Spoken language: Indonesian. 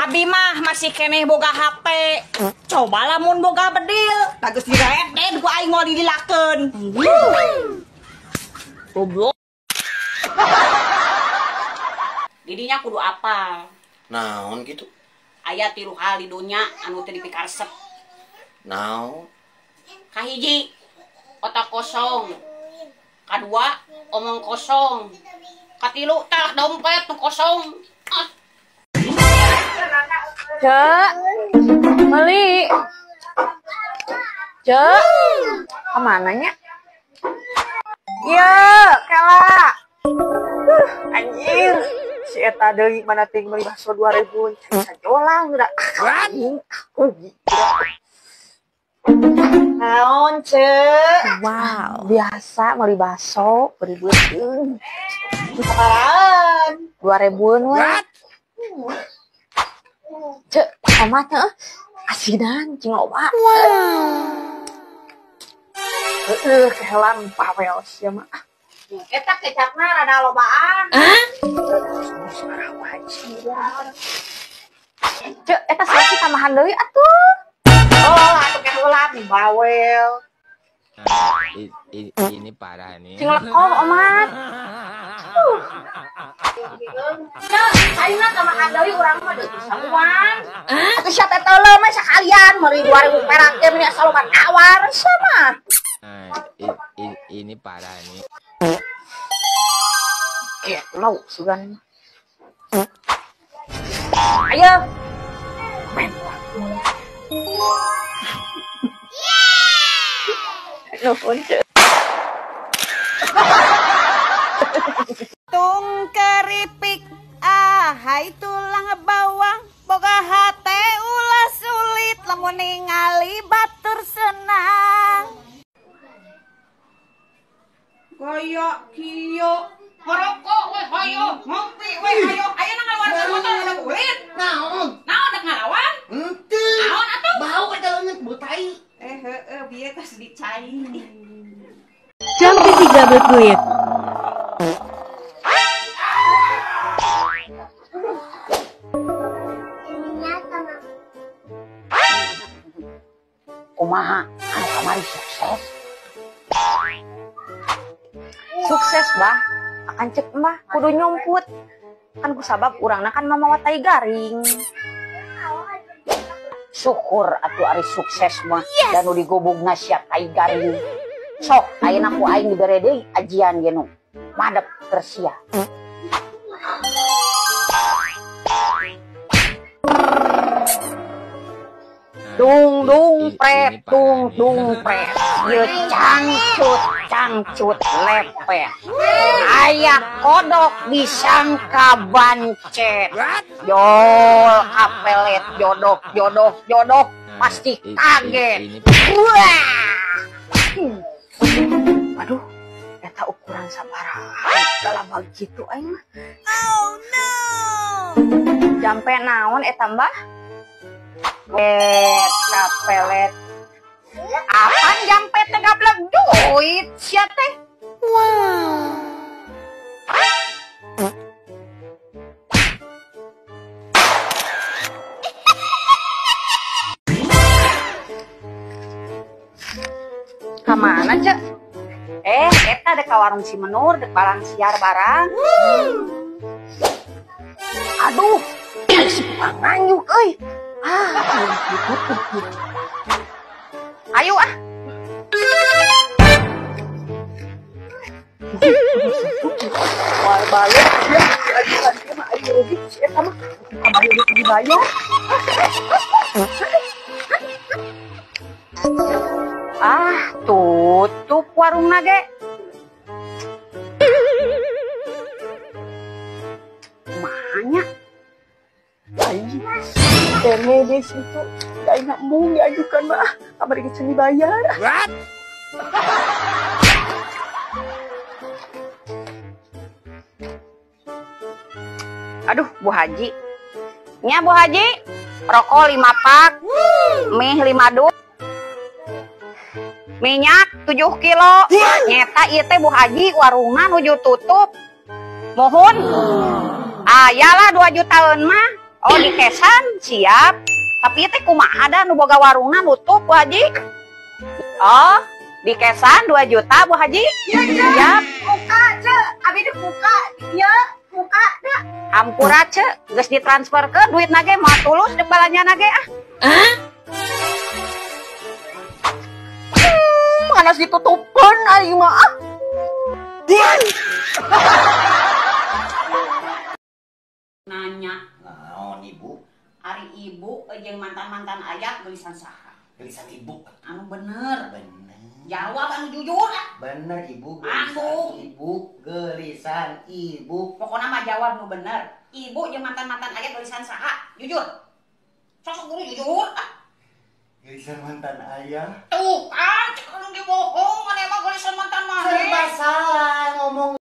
Abi mah masih keneh boga HP. Coba lamun boga bedil. Bagus direden ku aing mau didilakeun. Goblok. Didinya kudu apal. Naon gitu? Aya 3 hal di dunya anu teu dipikaresep. Naon? Kahiji, otak kosong. Kadua, omong kosong. Katilu tah dompet nu kosong. Cek, Meli. Cek, kemananya? Iya, Kela. Anjir, si Eta deui mana ting beli bakso 2000. Sajolang udah. Naon, Cek? Wow. Biasa beli bakso 2000. Sekarang 2000-an we. Cek, omatnya asinan cing loba. Kehelan pawel sia mah. Eta kecapna rada lobaan. Cek, eta salaki tambahan deui atuh. Oh, atuh kehelan bawel. Ini parah nih. Cing lekor omat. Cek, ayeuna tambahan deui urang mah deui samuan. Atuh sia teh teuleum mah sakalian meuli 2000 perak ge meni asal loba tawar sama. Ini parah nih. Iya, lau sugan. Ayo. Nuhun. Tung keripik, hai tulang bawang, boga hate ulah sulit, lamun ningali batur senang. Gaya kieu, ngerokok we hayo, ngopi we hayo, aya nang ngalawan motor ada kulit. Naon dek ngalawan? Henteu. Naon atuh? Bau ka leungeut butai. Heueuh, bieu tos dicai. Jampi 3 berkuit. Kumaha anu kamari sukses. Sukses bah, akan cek mbah kudu nyumput. Kan kusabab urangna kan mamawa tai garing. Syukur atuh ari sukses mah dan nu digobogna sia tai garing. Sok ayeuna ku aing dibere deui ajian ge nu madep tersia. Dung dung pret, dung dung pret, ye cangcut lepet. Aya kodok disangka bancet. Jol kapelet jodoh pasti kaget. Aduh, eta ukuran sabaraha dalam hal gitu aing mah. Oh no. Jampe naon eta mbah? Kapelet. Apaan jampe teh gablek duit sia teh? Wow. Kamana, Cek? Eta dek ka warung si Menur, dek balang siar barang. Aduh, si panganyuk euy. Ayo ah. Wah, balik ya. Lagi mah ayo rugi eta mah. Ayo dibayar. Tutup warungna ge. Mahanya. Tene di situ, gak enak mau diajukan mah, kabar kita dibayar. What? Aduh, Bu Haji, nya Bu Haji, rokok 5 pak, mie 5 dus, minyak 7 kilo, nyeta ieu teh Bu Haji warungna nuju tutup, mohon, ayalah 2 jutaan mah. Oh di kesan siap. Tapi teh kumaha da nu boga warungna nutup Bu Haji? Oh di kesan 2 juta Bu Haji? Iya, Siap. Muka, Cek. Abi dek muka. Iya, muka dah. Ampura ce, geus ditransfer ke duit nage mah tulus dek balanya nage ah. Panas ditutupkan aing mah. Nanya, Naon ibu? ari ibu jeung mantan-mantan ayah geulisan saha? Gelisan ibu. Anu bener. Bener. Jawab anu jujur ah. Bener ibu. Anu. Ibu. Gelisan ibu. Pokoknya mah jawab nu bener. Ibu jeung mantan-mantan ayah geulisan saha? Jujur. Sosok guru jujur ah. Gelisan mantan ayah. Tuh kan, cek anu dibohong, ane emang geulisan mantan mah. Serba salah ngomong.